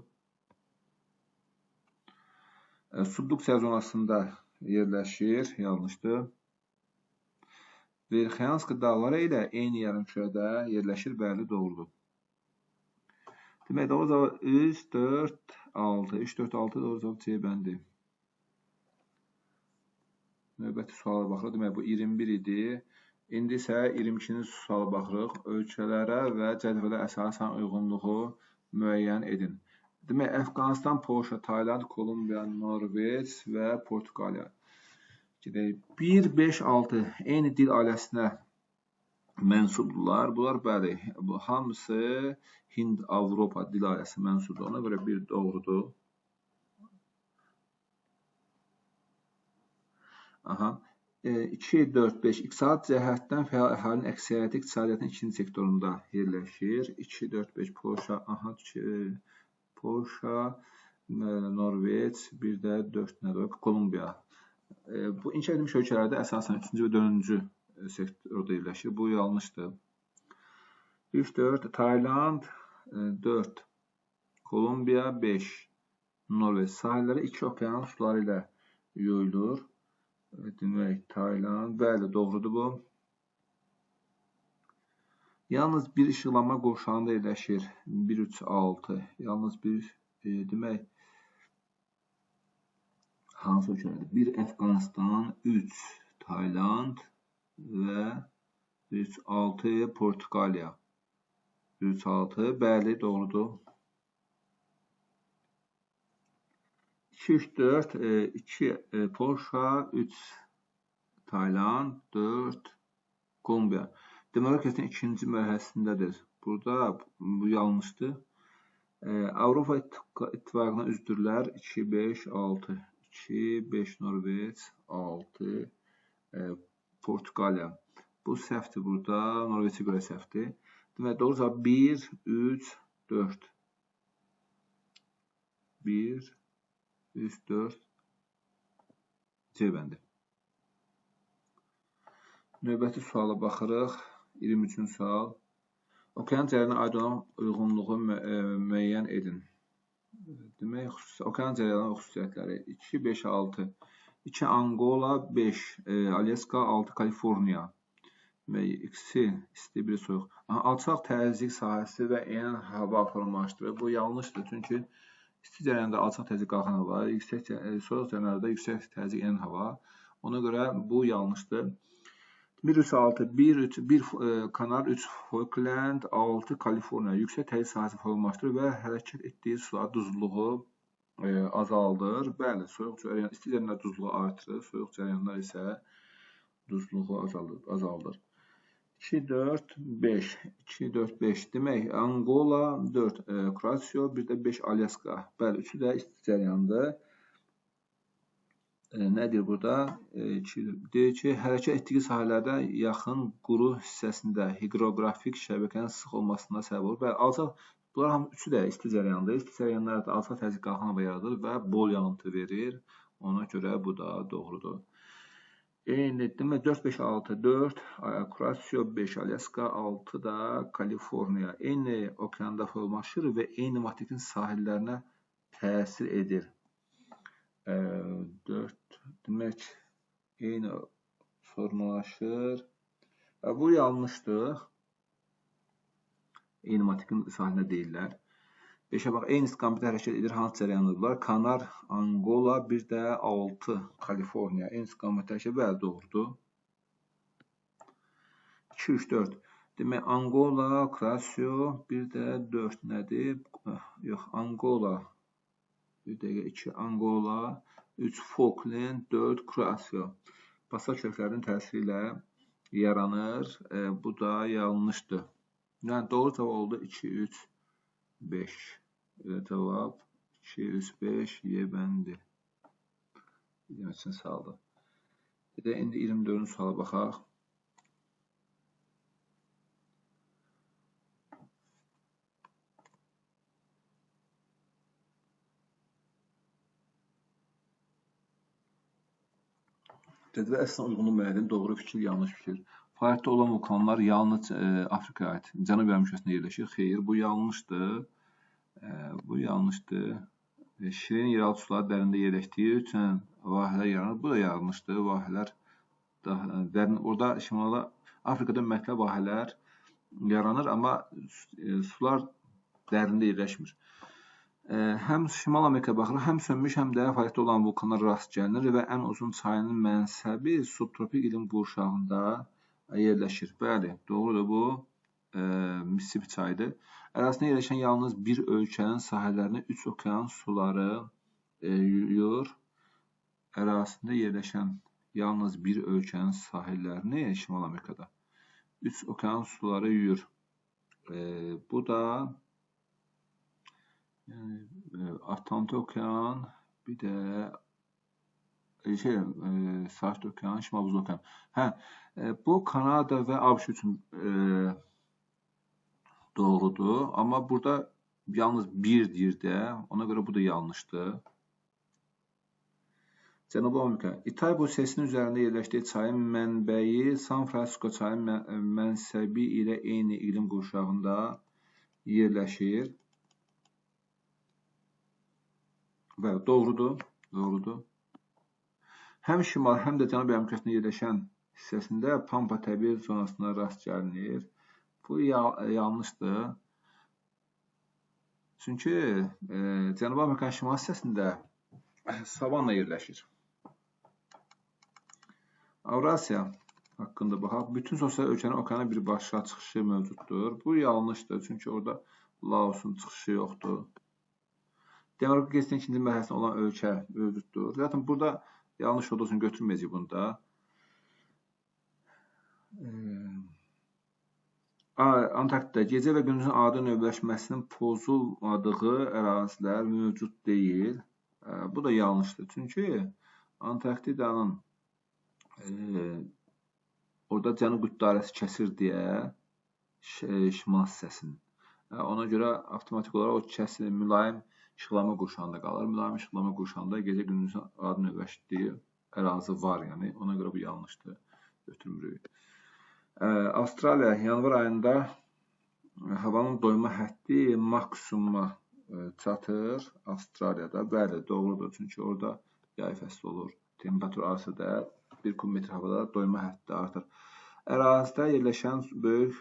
Speaker 1: Subduksiya zonasında yerləşir. Yanlışdır. Verxanski dağları ilə eyni yarımkürədə yerləşir. Bəli, doğrudur. Demək, doğru cavab 3, 4, 6. 3, 4, 6 doğru cavab C bəndi. Növbəti suala baxırıq. Demək, bu 21 idi. İndi isə 22-ci suala baxırıq. Ölkələrə və cədvələ əsasən uyğunluğu müəyyən edin. Demək, Əfqanistan, Polşa, Tayland, Kolumbiya, Norveç və Portuqaliya. 1, 5, 6 eyni dil ailəsinə mənsubdurlar. Bunlar, bəli, bu hamısı Hind-Avropa dil ailəsi mənsubdur. Ona görə bir doğrudur. Aha. 2, 4, 5. İqtisadi cəhətdən fəal əhalinin əksəriyyəti iqtisadiyyatın ikinci sektorunda yerləşir. 2, 4, 5. Polşa, Polşa, Norveç, bir də 4 nədir? Kolumbiya. Bu inkişaf edilmiş ölkələrdə əsasən 3-cü və 4-cü sektorda yerləşir. Bu yanlışdır. 3, 4. Tayland, 4. Kolumbiya, 5. Norveç. Sahilləri 2 okean suları ilə yuyulur. Demək, Tayland, bəli, doğrudur bu. Yalnız bir işıqlanma qurşağında yerləşir. 1, 3, 6. Yalnız bir, demək, hansı ölkələrdir? 1, Əfqanistan, 3, Tayland və 3, 6, Portuqaliya. 3, 6, bəli, doğrudur. 2, 3, 4, 2 Polşa, 3 Tayland, 4 Kolumbiya. Demokrasiyanın ikinci mərhələsindədir. Burada bu yanlışdır. Avropa İttifaqına üzvdürlər 2, 5, 6. 2, 5 Norveç, 6 Portuqaliya. Bu səhvdir burada. Norveçə görə səhvdir. Demək, doğru cavab 1, 3, 4, 1, 3, 4 C bəndi. Növbəti suala baxırıq. 23-cü sual. Okean cəryanına aid olan uyğunluğu müəyyən edin. Demək, okean cəryanının xüsusiyyətləri 2, 5, 6. 2 Angola, 5 Alyaska, 6 Kaliforniya. İkisi isti, biri soyuq. Alçaq təzyiq sahəsi və enən hava formalaşdırır. Bu yanlışdır. Çünki isti cəryanında alçaq təzyiq qalxan hava, soyuq cəryanlarda yüksək təzyiq enən hava. Ona görə bu yanlışdır. 1, 3, 6, 1 Kanar, 3 Falkland, 6 Kaliforniya. Yüksək təzyiq sahəsi formalaşdırır və hərəkət etdiyi sular duzluluğu azaldır. Bəli, soyuq cəryan, isti cəryanlar duzluğu artırır, soyuq cəryanlar isə duzluğu azaldır. 2, 4, 5. 2, 4, 5. Demək, Angola 4, Kroatiya, bir də 5 Alyaska. Bəli, üçü də isti cəryandır. Nədir burada? Deyir ki, hərəkət etdiyi sahələrdə yaxın quru hissəsində hidroqrafik şəbəkənin sıx olmasına səbəb olur. Bəli, alçaq, bunlar hamı üçü də isti cəryandır. İsti cəryanlarda alçaq təzyiq qalxan hava yaradır və bol yağıntı verir. Ona görə bu da doğrudur. Eyni, demək 4, 5, 6, 4, Kroatiya 5, Alyaska 6 da Kaliforniya. Eyni okeanda formalaşır və eyni materikin sahillərinə təsir edir. 4, demək, eyni formalaşır. Bu yanlışdır. Eyni materikin sahilinə deyirlər. 5'ə bax, eyni istiqamətdə hərəkət edir. Hansı cəryanlar? Kanar, Angola, bir də 6 Kaliforniya. Eyni istiqamətdə hərəkət, bəli, doğrudur. 2, 3, 4. Demək, Angola, Kroatiya, bir də 4 nədir? Yox, Angola. Bir dəqiqə, 2 Angola, 3 Falkland, 4 Kroatiya. Pasaj köklərinin təsiri ilə yaranır. Bu da yanlışdır. Yəni, doğru cavab oldu 2, 3, 5. Cavab 2, 3, 5 Y bəndi. Bilmək üçün sağdır. Bir də indi 24-cü suala baxaq. Cədvələ əsasən uyğunluq müəyyən edin. Doğru fikir, yanlış fikir. Fəaliyyətdə olan vulkanlar yalnız Afrikaya aid Cənub yarımkürəsində yerləşir. Xeyr, bu yanlışdır. Bu yanlışdır. Şirin yeraltı suları dərində yerləşdiyi üçün vahələr yaranır. Bu da yanlışdır. Vahələr orada Şimali Afrikada ümumiyyətlə vahələr yaranır, amma sular dərində yerləşmir. Həm Şimal Amerikaya baxırıq, həm sönmüş, həm də fəaliyyətdə olan vulkanlar rast gəlinir və ən uzun çayının mənsəbi subtropik iqlim qurşağında yerləşir. Bəli, doğrudur bu. Mississippi çayıdır. Ərazisində yerləşən yalnız bir ölkənin sahələrini 3 okean suları yuyur. Ərazisində yerləşən yalnız bir ölkənin sahillərini Şimal Amerikada 3 okean suları yuyur. Bu da Atlantik okean, bir də Sakit okean, Şimal Buzlu okean. Bu Kanada və ABŞ üçün doğrudur, amma burada yalnız bir deyir də, ona görə bu da yanlışdır. Cənubi Amerika. Itaibu sesinin üzərində yerləşdiyi çayın mənbəyi San Francisco çayının mənsəbi ilə eyni iqlim qurşağında yerləşir. Və doğrudur, doğrudur. Həm şimal, həm də Cənubi Amerikasında yerləşən hissəsində Pampa təbii zonasına rast gəlinir. Bu yanlışdır. Çünki Cənubi Amerikanın şimal hissəsində savanna yerləşir. Avrasiya haqqında baxaq. Bütün sosial ölkənin okeana birbaşa çıxışı mövcuddur. Bu yanlışdır, çünki orada Laosun çıxışı yoxdur. Demoqrafik keçidin ikinci mərhələsində olan ölkə mövcuddur. Zaten burada yanlış olduğu üçün götürməyəcək bunu da. Antarktida gecə və gündüzün adi növbələşməsinin pozulmadığı ərazilər mövcud deyil. Bu da yanlışdır. Çünki Antarktidanın orada cənub qütb dairəsi kəsir deyə şimal hissəsinin. Ona görə avtomatik olaraq o kəskin mülayim işıqlama qurşağında qalır. Mülayim işıqlama qurşağında gecə gündüzün adi növbəşdiyi ərazi var, yəni ona görə bu yanlışdır. Götürmürük. Avstraliya yanvar ayında havanın doyma həddi maksimuma çatır Avstraliyada. Bəli, doğrudur. Çünki orada yay fəsli olur. Temperatur artsa 1 kubmetr havada doyma həddi artır. Ərazidə yerləşən böyük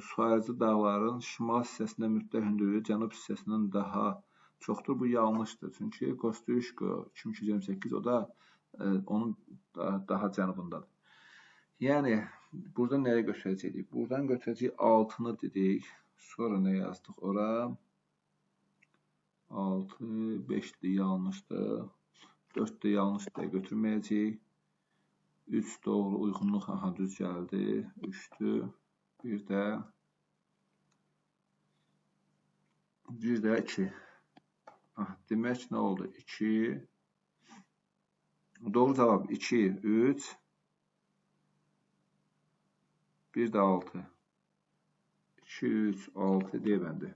Speaker 1: su ayırıcı dağların şimal hissəsində mütləq hündürlüyü cənub hissəsindən daha çoxdur. Bu yanlışdır. Çünki Kostuyuszko 2228 o da onun daha cənubundadır. Yəni burada nəyə götürəcəyik? Buradan götürəcəyik 6-nı dedik. Sonra nə yazdıq ora? 6, 5-dir, yanlışdır. 4-də yanlışdır, götürməyəcəyik. 3 doğru, uyğunluq, aha, düz gəldi. 3-dür. Bir də 2. Demək nə oldu? 2. Doğru cavab 2, 3. Bir də 6. 2, 3, 6 deyiləndi.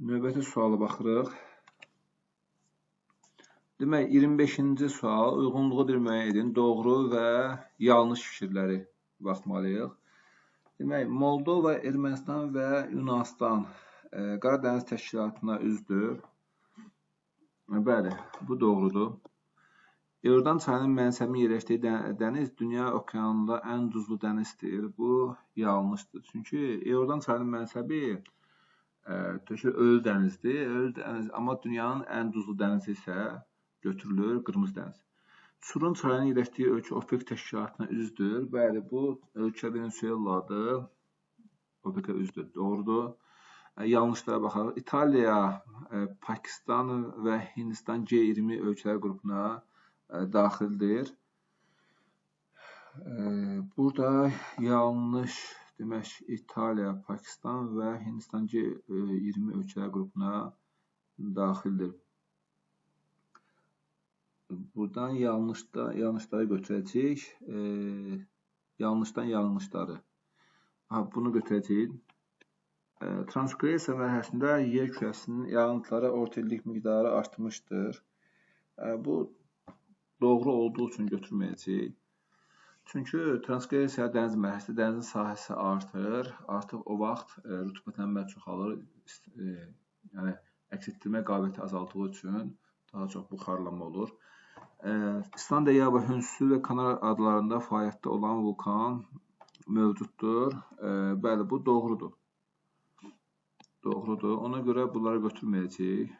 Speaker 1: Növbəti suala baxırıq. Demək, 25-ci sual, uyğunluğu bir müəyyən edin. Doğru və yanlış fikirləri baxmalıyıq. Demək, Moldova, Ermənistan və Yunanıstan Qaradəniz təşkilatına üzvdür. Bəli, bu doğrudur. İordan çayının mənsəbinin yerləşdiyi dəniz dünya okeanında ən duzlu dənizdir. Bu yanlışdır. Çünki İordan çayının mənsəbi ölü dənizdir. Ölü dəniz, amma dünyanın ən duzlu dənizi isə götürülür Qırmızı dəniz. Çurun çayının yerləşdiyi ölkə OPEC təşkilatına üzvdür. Bəli, bu ölkə Venezueladır. OPEC-ə üzvdür. Doğrudur. Yanlışlara baxarıq. İtaliya, Pakistan və Hindistan G20 ölkələr qrupuna daxildir. Burada yanlış demək, İtaliya, Pakistan və Hindistan G20 ölkələr qrupuna daxildir. Buradan yanlışları götürəcəyik. Yanlışdan yanlışları. Bunu götürəcəyik. Transkripsiya mərhələsində yer kürəsinin yağıntıları orta illik miqdarı artmışdır. Bu doğru olduğu üçün götürməyəcəyik. Çünki transkripsiya dəniz mərhələsində dənizin sahəsi artır. Artıq o vaxt rütubətlənmə çoxalır. Yəni əks etdirmə qabiliyyəti azaldığı üçün daha çox buxarlanma olur. İslandiya, Yava, Hünsü və Kanar adalarında fəaliyyətdə olan vulkan mövcuddur. Bəli, bu doğrudur. Doğrudur. Ona görə bunları götürməyəcəyik.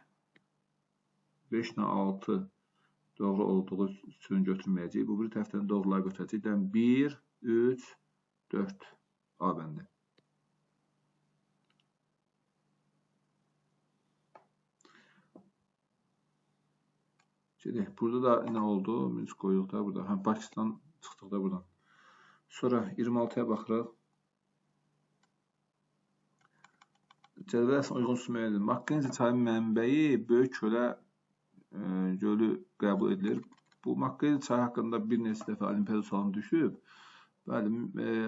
Speaker 1: 5 ilə 6 doğru olduğu üçün götürməyəcəyik. Bu bir tərəfdən doğruları götürəcəyik. 1, 3, 4 A bəndi. Burada da nə oldu? Minsk qoyuq da burada. Pakistan çıxdıq da buradan. Sonra 26-ya baxırıq. Cədvələ əsasən uyğunsuz müəyyən edilir. Makkenzi çayının mənbəyi böyük gölü qəbul edilir. Bu Makkenzi çayı haqqında bir neçə dəfə olimpiada sualım düşüb. Bəli,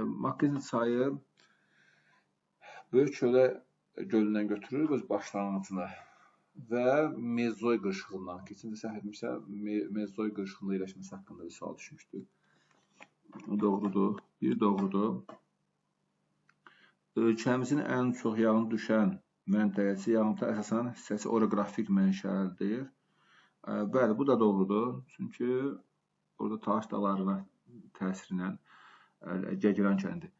Speaker 1: Makkenzi çayı böyük gölündən götürülür öz başlanğıcını və Mezoy qırışığından, keçində səhv etmişsə, Mezoy qırışığında yerləşməsi haqqında bir sual düşmüşdür. Doğrudur. Bir doğrudur. Ölkəmizin ən çox yağın düşən məntəqəsi, yağıntı əsasən hissəsi oroqrafik mənşəlidir. Bəli, bu da doğrudur. Çünki orada Taş dağlarına təsirinə Gəgəran kəndi.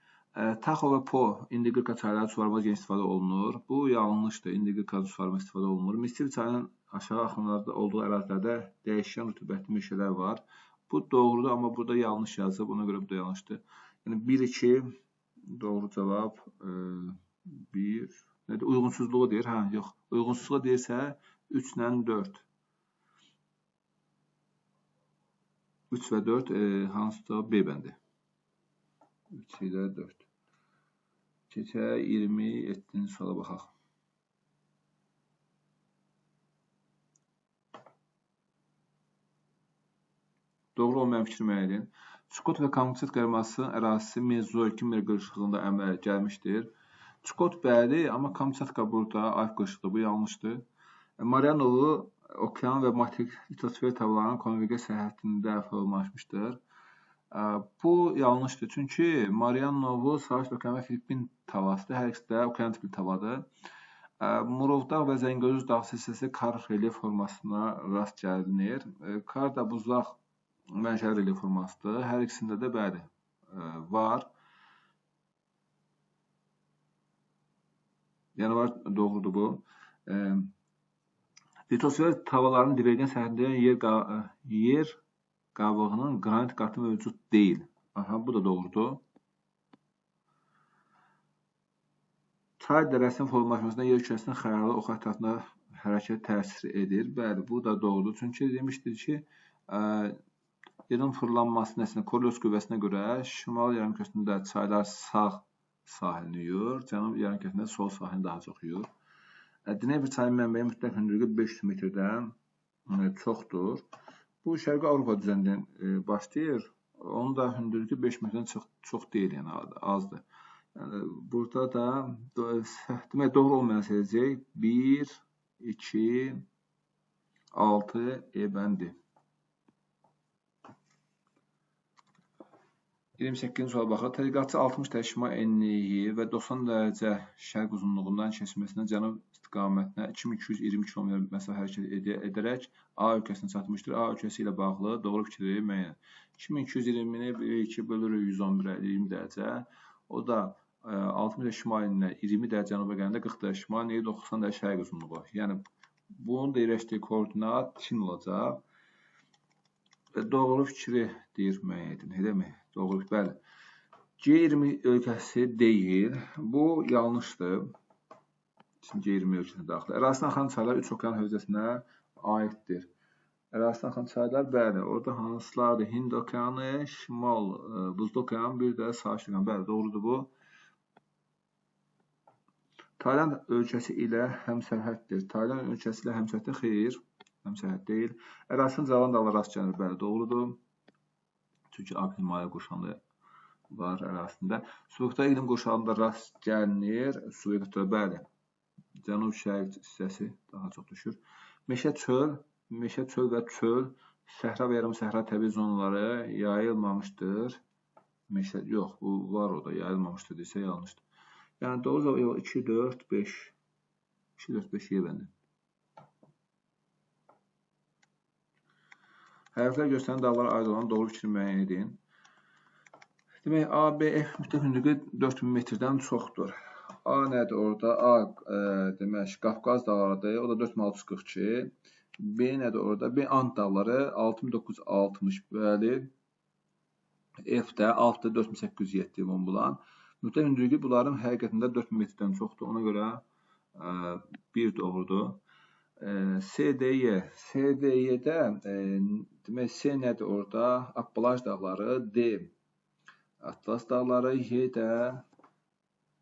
Speaker 1: Taxo və Po, İndi-Qırqa çayları suvarma üçün istifadə olunur. Bu yanlışdır. İndi-Qırqa suvarma istifadə olunur. Misir çayının aşağı axınlarda olduğu ərazilərdə dəyişən rütubətli meşələr var. Bu doğrudur, amma burada yanlış yazıb. Ona görə bu da yanlışdır. Yəni 1-2 doğru cavab 1. Uyğunsuzluğu deyir. Yox. Uyğunsuzluğu deyirsə 3 ilə 4. 3 və 4 hansısa B bəndi. 3 ilə 4. Keçək 27-ci suala baxaq. doğru olmayan fikri müəyyən edin. Çukot və Kamçat qarmasının ərazisi Mezozoik Kimmer qırışıqlığında əmələ gəlmişdir. Çukot bəli, amma Kamçatka burada Alp qırışıqlığı, bu yanlışdır. Marianovu okean və materik litosfer tavalarının konverge sərhədində formalaşmışdır. Bu yanlışdır, çünki Marianovu Sakit okean və Filippin tavasıdır, hər ikisi də okean tipli tavadır. Murovdağ və Zəngəzur dağ silsiləsində kar relyef formasına rast gəlinir. Kar da buzlaq mənşəli relyef formasıdır. Hər ikisində də bəli var. Yəni var, doğrudur bu. Litosfer tavalarının divergen sərhədində yer qabığının qranit qatı mövcud deyil. Aha, bu da doğrudur. Çay dərəsinin formalaşmasında yer kürəsinin xəyarlı ox ətrafında hərəkət təsir edir. Bəli, bu da doğrudur. Çünki demişdir ki, yerin fırlanması nəticəsində Koriolis qüvvəsinə görə şimal yarımkürəsində çaylar sağ sahilini yuyur, cənub yarımkürəsində sol sahilini daha çox yuyur. Dnepr çayının mənbəyi mütləq hündürlüyü 500 metrdən çoxdur. Bu Şərqi Avropa düzənindən başlayır. Onun da hündürlüyü 5 metrdən çox deyil, yəni azdır. Yəni, burada da demək, doğru olmayan sezəcək 1, 2, 6 bəndi. 28-ci suala baxaq. Tədqiqatçı 60 dərəcə şimal enliyi və 90 dərəcə şərq uzunluğundan keçməsindən cənub istiqamətinə 2220 km məsafə hərəkət edərək A ölkəsinə çatmışdır. A ölkəsi ilə bağlı doğru fikri müəyyən. 2220-ni 2 bölürük 111-ə 20 dərəcə. O da 60 dərəcə şimal enliyindən 20 dərəcə cənuba gələndə 40 dərəcə şimal enliyi 90 dərəcə şərq uzunluğu. Yəni bunun yerləşdiyi koordinat Çin olacaq. Doğru fikri deyir müəyyən edin. Eləmi? Doğru, bəli. G20 ölkəsi deyil. Bu yanlışdır. G20 ölkəsinə daxil. Ərazisindən axan çaylar 3 okean hövzəsinə aiddir. Ərazisindən axan çaylar, bəli. Orada hansılardır? Hind okeanı, Şimal Buzlu okean, bir də Sakit okean. Bəli, doğrudur bu. Tayland ölkəsi ilə həmsərhəddir. Tayland ölkəsi ilə həmsərhəddir. Xeyr, həmsərhəd deyil. Ərazisindən Cavan dağlar rast gəlir. Bəli, doğrudur. Çünki Alp Himalaya qurşağında var ərazisində. Subektor iqlim qurşağında rast gəlinir. Subektor, bəli. Cənub-şərq hissəsi daha çox düşür. Meşə çöl və çöl, səhra və yarım səhra təbii zonaları yayılmamışdır. Meşə, yox, bu var orada, yayılmamışdır desə yanlışdır. Yəni doğru 2, 4, 5. 2, 4, 5 bəndi. Hərflər göstərən dağlara aid olan doğru fikri müəyyən edin. Demək, ABF mütləq hündürlüyü 4000 metrdən çoxdur. A nədir orada? A demək, Qafqaz dağlarıdır. O da 4642. B nədir orada? B Ant dağları 6960. Bəli. F də 6 4807 Mont Blanc. Mütləq hündürlüyü bunların həqiqətində 4000 metrdən çoxdur. Ona görə bir doğrudur. CDY-də demək, C nədir orada? Appalaj dağları, D Atlas dağları, Y də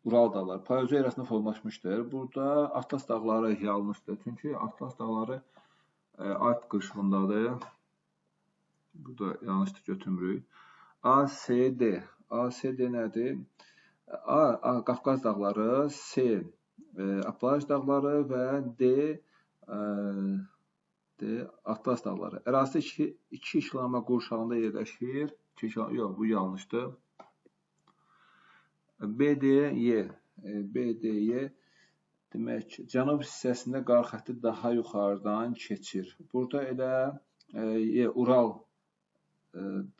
Speaker 1: Ural dağları. Paleozoy arasında formalaşmışdır. Burada Atlas dağları yanlışdır. Çünki Atlas dağları Alp qırışığındadır. Bu da yanlışdır, götürmürük. ACD nədir? A Qafqaz dağları, C Appalaj dağları və D Atlas dağları. Ərazisi 2 işlama qurşağında yerləşir. Yox, bu yanlışdır. BDY demək, cənub hissəsində qar xətti daha yuxarıdan keçir. Burada elə Ural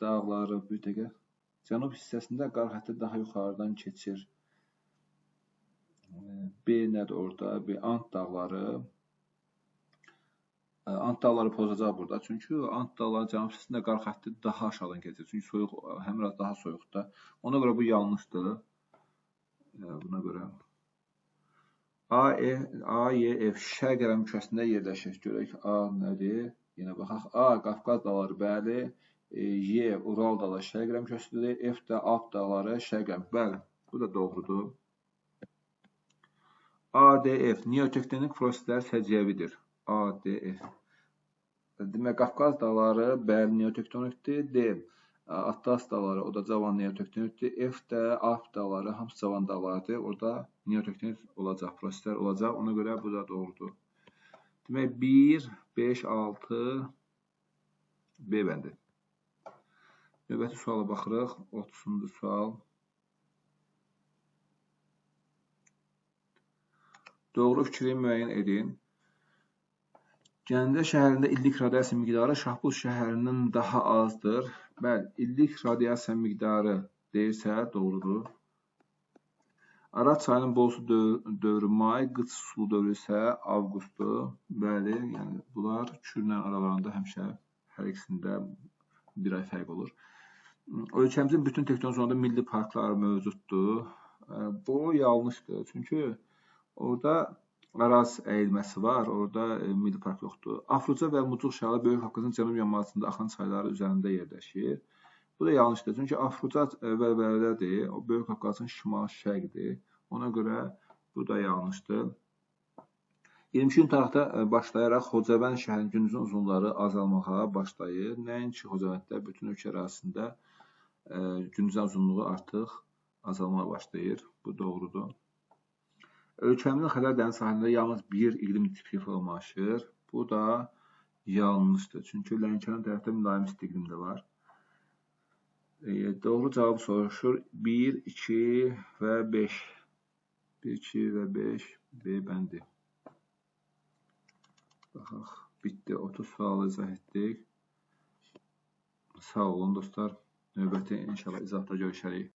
Speaker 1: dağları, bir dəqiqə, cənub hissəsində qar xətti daha yuxarıdan keçir. B nədir orada? B Ant dağları. Ant dağları pozacaq burada. Çünki Ant dağları cənub hissəsində qar xətti daha aşağıdan keçir. Çünki soyuq, həm daha soyuqdur. Ona görə bu yanlışdır. Buna görə AYF şərq yarımkürəsində yerləşir. Görək A nədir? Yenə baxaq. A Qafqaz dağları, bəli. Y Ural dağları şərq yarımkürəsidir. F də Alp dağları şərq yarımkürəsidir. Bəli, bu da doğrudur. ADF neotektonik proseslər səciyyəvidir. ADF. Demək, Qafqaz dağları bəli neotektonikdir. D. Atlas dağları, o da cavan neotektonikdir. F də Alp dağları, hamısı cavan dağlardır. Orada neotektonik olacaq, proseslər olacaq. Ona görə bu da doğrudur. Demək, 1, 5, 6 B bəndi. Növbəti suala baxırıq. 30-cu sual. Doğru fikri müəyyən edin. Gəncə şəhərində illik radiasiya miqdarı Şahbuz şəhərindən daha azdır. Bəli, illik radiasiya miqdarı deyirsə, doğrudur. Araz çayının bol su dövrü may, qıç sulu dövrü isə avqustdur. Bəli, yəni bunlar Kürlə aralarında həmişə hər ikisində bir ay fərq olur. Ölkəmizin bütün tektonik zonada milli parklar mövcuddur. Bu yanlışdır. Çünki orada Araz əyilməsi var, orada milli park yoxdur. Afruca və Mucuq şəhərləri Böyük Qafqazın cənub yanmasında axan çayları üzərində yerləşir. Bu da yanlışdır. Çünki Afruca vəlvələdədir, o Böyük Qafqazın şimal-şərqidir. Ona görə bu da yanlışdır. 22 tarixdə başlayaraq Xocavənd şəhərinin gündüzün uzunluqları azalmağa başlayır. Nəinki Xocavənddə, bütün ölkə ərazisində gündüzün uzunluğu artıq azalmağa başlayır. Bu doğrudur. Ölkəmizin Xəzər dəniz sahilində yalnız bir iqlim tipi formalaşır. Bu da yanlışdır. Çünki Lənkəran tərəfdə mülayim isti iqlim də var. Doğru cavabı soruşur. 1, 2 və 5. 1, 2 və 5 B bəndi. Baxaq, bitdi. 30 sualı izah etdik. Sağ olun dostlar. Növbəti inşallah izahda görüşərik.